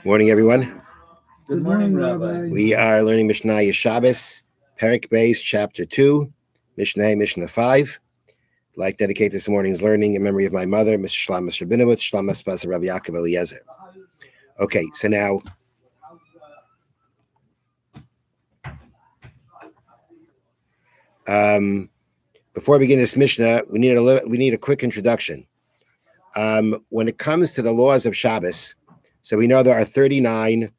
Morning, everyone. Good morning, Rabbi. We are learning Mishnah Shabbos, Perek Beis, Chapter 2, Mishnah 5. I'd like to dedicate this morning's learning in memory of my mother, Mrs. Shlomo Rabinowitz, Shlomo Spasa Rabbi Yaakov Eliezer. Okay, so now, before we begin this Mishnah, we need a quick introduction. When it comes to the laws of Shabbos, so we know there are 39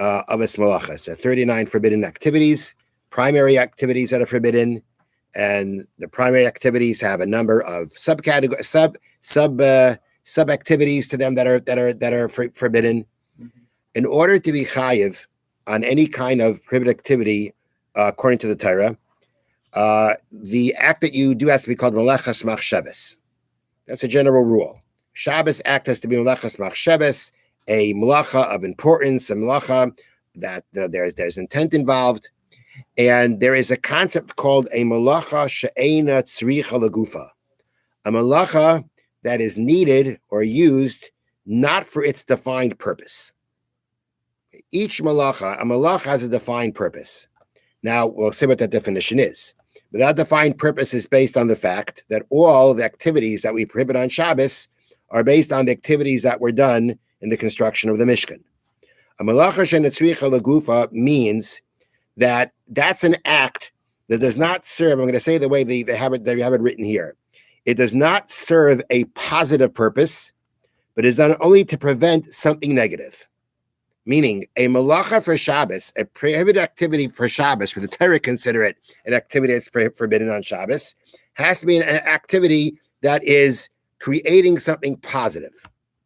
avos malachas. There are 39 forbidden activities, primary activities that are forbidden, and the primary activities have a number of sub activities to them that are forbidden. In order to be chayiv on any kind of prohibited activity, according to the Torah, the act that you do has to be called melechas machshavas. That's a general rule. Shabbos act has to be melechas machshavas, a malacha of importance, a malacha that there's intent involved, and there is a concept called a malacha she'eina tzricha lagufa, a malacha that is needed or used not for its defined purpose. A malacha has a defined purpose. Now we'll see what that definition is. But that defined purpose is based on the fact that all the activities that we prohibit on Shabbos are based on the activities that were done in the construction of the Mishkan. A malacha she'eina tzricha lagufa means that that's an act that does not serve, I'm going to say the way they have it written here. It does not serve a positive purpose, but is done only to prevent something negative. Meaning, a malacha for Shabbos, a prohibited activity for Shabbos, for the Torah consider it an activity that's forbidden on Shabbos, has to be an activity that is creating something positive.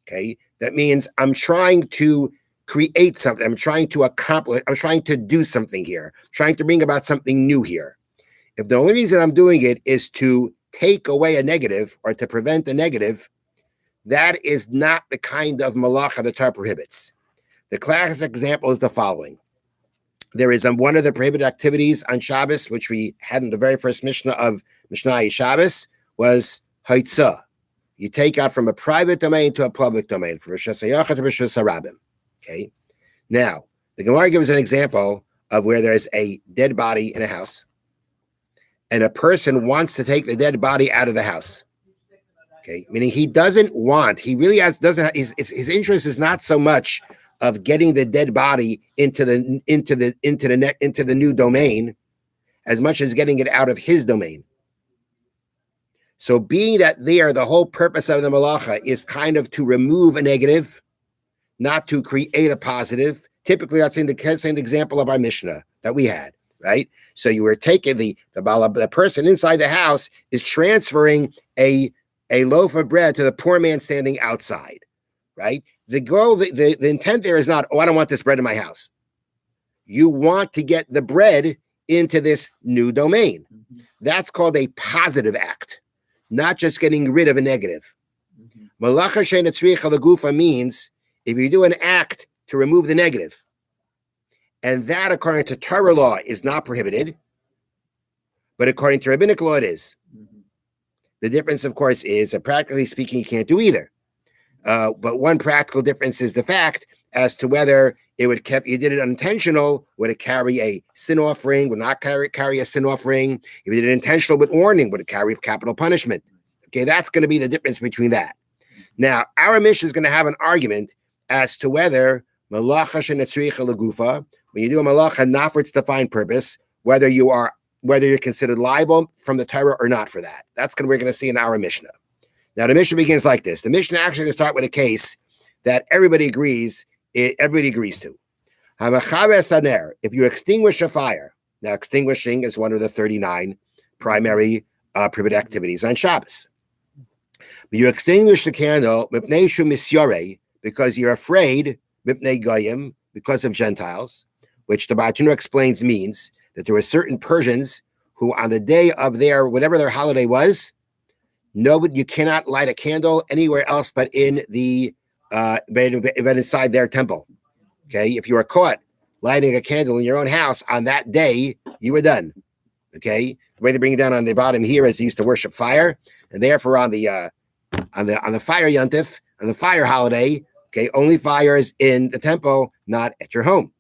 Okay? That means I'm trying to create something. I'm trying to accomplish. I'm trying to do something here. I'm trying to bring about something new here. If the only reason I'm doing it is to take away a negative or to prevent a negative, that is not the kind of malacha the Torah prohibits. The classic example is the following. There is one of the prohibited activities on Shabbos, which we had in the very first Mishnah of Mishnah Shabbos, was haitzah. You take out from a private domain to a public domain, from Rishus HaYachid to Rishus HaRabim. Okay. Now, the Gemara gives an example of where there's a dead body in a house, and a person wants to take the dead body out of the house. Okay, meaning he doesn't want. He really his interest is not so much of getting the dead body into the new domain, as much as getting it out of his domain. So being that there, the whole purpose of the malacha is kind of to remove a negative, not to create a positive. Typically, that's in the same example of our Mishnah that we had, right? So you were taking the person inside the house is transferring a loaf of bread to the poor man standing outside, right? The goal, the intent there is not, I don't want this bread in my house. You want to get the bread into this new domain. That's called a positive act, not just getting rid of a negative. Malacha she'eina tzricha lagufa means if you do an act to remove the negative, and that according to Torah law is not prohibited, but according to rabbinic law it is. The difference, of course, is that practically speaking, you can't do either. But one practical difference is the fact as to whether you did it unintentional, would it carry a sin offering, would not carry a sin offering. If you did it intentional with warning, would it carry capital punishment? Okay, that's going to be the difference between that. Now, our Mishnah is going to have an argument as to whether malacha she'eina tzricha lagufa, when you do a malacha not for its defined purpose, whether you're considered liable from the Torah or not for that. That's what we're going to see in our Mishnah. Now, the Mishnah begins like this. The Mishnah actually going to start with a case that everybody agrees to. If you extinguish a fire, now extinguishing is one of the 39 primary prohibited activities on Shabbos. But you extinguish the candle because you're afraid because of Gentiles, which the Bartuna explains means that there were certain Persians who on the day of whatever their holiday was, you cannot light a candle anywhere else but inside their temple. Okay, if you are caught lighting a candle in your own house on that day, you were done. Okay, the way they bring it down on the bottom here is they used to worship fire, and therefore on the fire yontif, on the fire holiday, Okay, only fires in the temple, not at your home.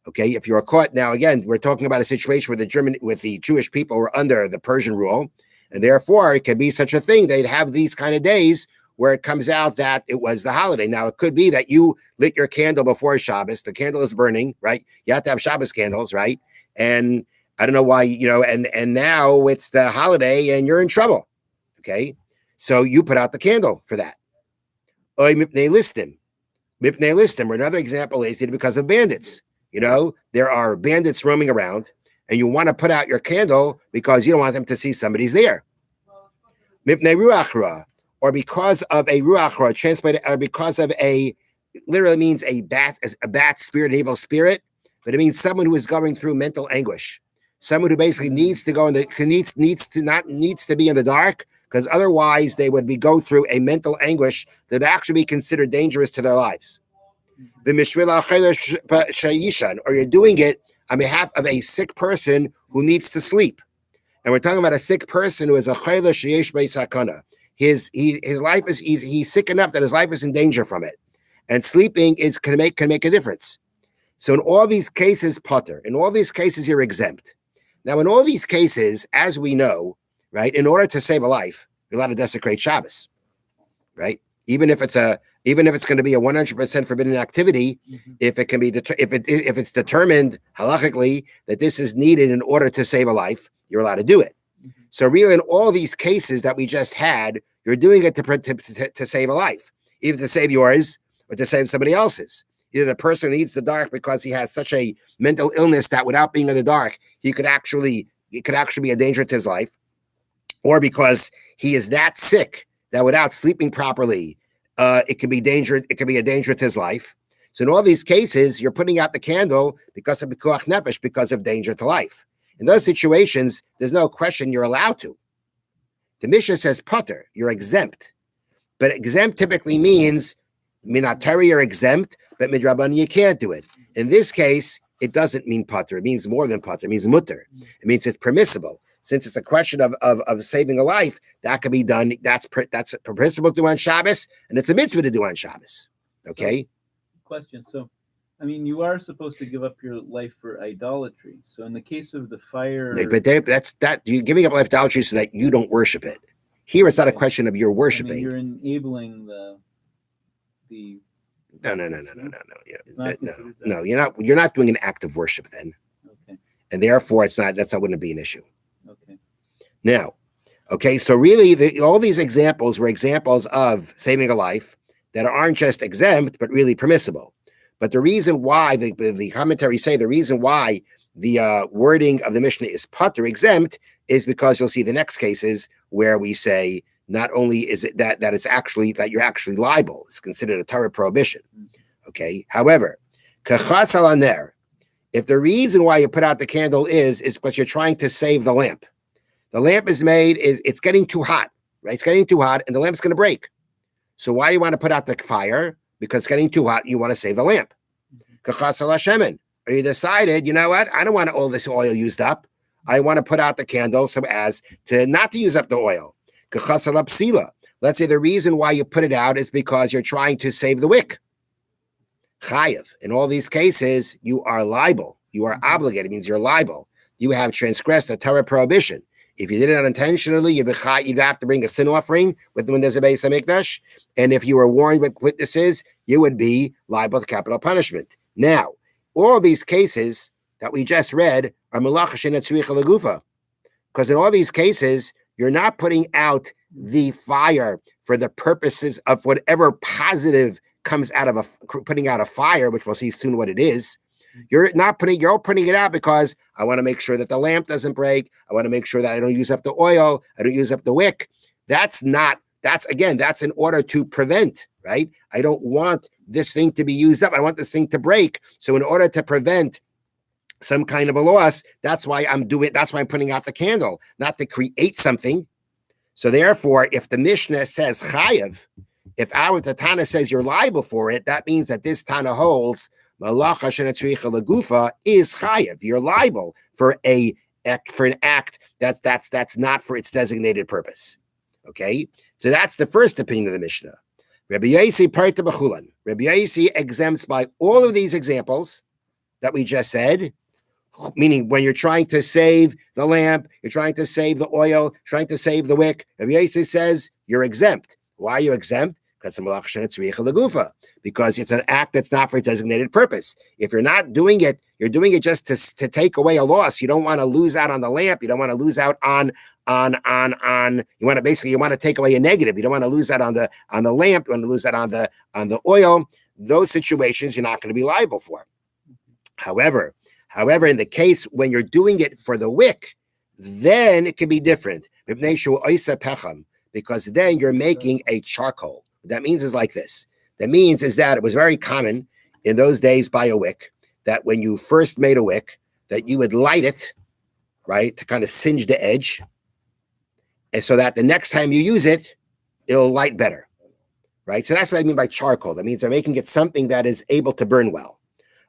Okay, if you're caught now, again, we're talking about a situation where the Jewish people were under the Persian rule, and therefore it could be such a thing. They'd have these kind of days where it comes out that it was the holiday. Now, it could be that you lit your candle before Shabbos. The candle is burning, right? You have to have Shabbos candles, right? And I don't know why, and now it's the holiday and you're in trouble. Okay, so you put out the candle for that. Or another example is because of bandits. There are bandits roaming around, and you want to put out your candle because you don't want them to see somebody's there. Mipnei ruach ra, or because of a ruach ra, translated, or because of literally means a bad spirit, an evil spirit, but it means someone who is going through mental anguish, someone who basically needs to go needs to be in the dark, because otherwise they would go through a mental anguish that would actually be considered dangerous to their lives. Or you're doing it on behalf of a sick person who needs to sleep. And we're talking about a sick person who is a chayla sheyesh beisakana. His life he's sick enough that his life is in danger from it. And sleeping can make a difference. So in all these cases, potter. In all these cases, you're exempt. Now, in all these cases, as we know, right, in order to save a life, you're allowed to desecrate Shabbos, right? Even if it's going to be a 100% forbidden activity, if it can be if it's determined halachically that this is needed in order to save a life, you're allowed to do it. So really, in all these cases that we just had, you're doing it to save a life, either to save yours or to save somebody else's. Either the person needs the dark because he has such a mental illness that without being in the dark, it could actually be a danger to his life, or because he is that sick that without sleeping properly, it can be a danger to his life. So in all these cases, you're putting out the candle because of pikuach nefesh, because of danger to life. In those situations, there's no question you're allowed to. The Mishnah says potter, you're exempt. But exempt typically means minatari, you're exempt, but midrabanan you can't do it. In this case, it doesn't mean potter. It means more than potter. It means mutter. It means it's permissible. Since it's a question of saving a life, that can be done. That's permissible to do on Shabbos, and it's a mitzvah to do on Shabbos. Okay? Question. So, I mean, you are supposed to give up your life for idolatry. So in the case of the fire... But you're giving up life to idolatry so that you don't worship it. Here, it's not a question of you're worshiping. You're enabling the No. You're not doing an act of worship then. Okay. And therefore, that wouldn't be an issue. Okay. Now, okay, so really, all these examples were examples of saving a life that aren't just exempt, but really permissible. But the reason why the commentaries say the reason why the wording of the Mishnah is potter, exempt, is because you'll see the next cases where we say not only is it that it's actually that you're actually liable, it's considered a Torah prohibition. Okay. However, kachas al ner, if the reason why you put out the candle is because you're trying to save the lamp. The lamp is it's getting too hot, right? It's getting too hot, and the lamp's going to break. So why do you want to put out the fire? Because it's getting too hot. You want to save the lamp. Kachas al hashemen, or you decided, you know what? I don't want all this oil used up. I want to put out the candle so as to not to use up the oil. Kachas al psila. Let's say the reason why you put it out is because you're trying to save the wick. Chayav. In all these cases, you are liable. You are obligated. It means you're liable. You have transgressed a Torah prohibition. If you did it unintentionally, you'd have to bring a sin offering when there's a Beis HaMikdash. And if you were warned with witnesses, you would be liable to capital punishment. Now, all of these cases that we just read are malacha she'eina tzricha legufa, because in all these cases, you're not putting out the fire for the purposes of whatever positive comes out of putting out a fire, which we'll see soon what it is. You're putting it out because I want to make sure that the lamp doesn't break. I want to make sure that I don't use up the oil. I don't use up the wick. That's in order to prevent, right? I don't want this thing to be used up. I want this thing to break. So in order to prevent some kind of a loss, that's why I'm putting out the candle, not to create something. So therefore, if the Mishnah says chayav, if our Tana says you're liable for it, that means that this Tana holds malacha she'eina tzricha legufa is chayav. You're liable for an act that's not for its designated purpose. Okay, so that's the first opinion of the Mishnah. Rabbi Yosi parta b'chulan. Rabbi Yosi exempts by all of these examples that we just said, meaning when you're trying to save the lamp, you're trying to save the oil, trying to save the wick. Rabbi Yosi says you're exempt. Why are you exempt? Because it's an act that's not for a designated purpose. If you're not doing it, you're doing it just to take away a loss. You don't want to lose out on the lamp. You don't want to lose out on you want to take away a negative. You don't want to lose out on the lamp. You want to lose out on the oil. Those situations you're not going to be liable for. However, in the case when you're doing it for the wick, then it can be different. Because then you're making a charcoal. What that means is like this. That means is that it was very common in those days by a wick that when you first made a wick, that you would light it, right, to kind of singe the edge, and so that the next time you use it, it'll light better, right? So that's what I mean by charcoal. That means they're making it something that is able to burn well.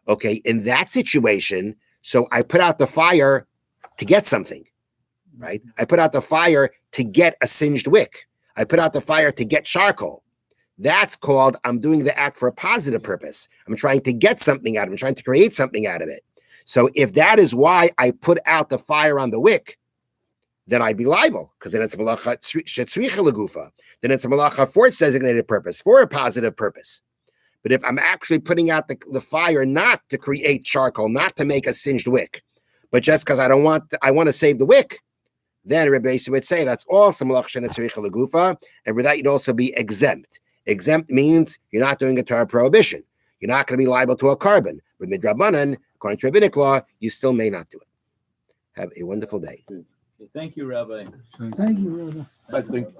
Okay, in that situation, so I put out the fire to get something, right? I put out the fire to get a singed wick. I put out the fire to get charcoal. That's called I'm doing the act for a positive purpose. I'm trying to get something out of it. I'm trying to create something out of it. So if that is why I put out the fire on the wick, then I'd be liable, because then it's a malacha shetzricha legufa. Then it's a malacha for its designated purpose, for a positive purpose. But if I'm actually putting out the fire not to create charcoal, not to make a singed wick, but just because I want to save the wick, then Rabbi Yosi would say that's also malacha shetzricha legufa, and for that you'd also be exempt. Exempt means you're not doing a Torah prohibition. You're not going to be liable to a carbon. But midrabanan, according to rabbinic law, you still may not do it. Have a wonderful day. Thank you, Rabbi. Thank you, Rabbi. I think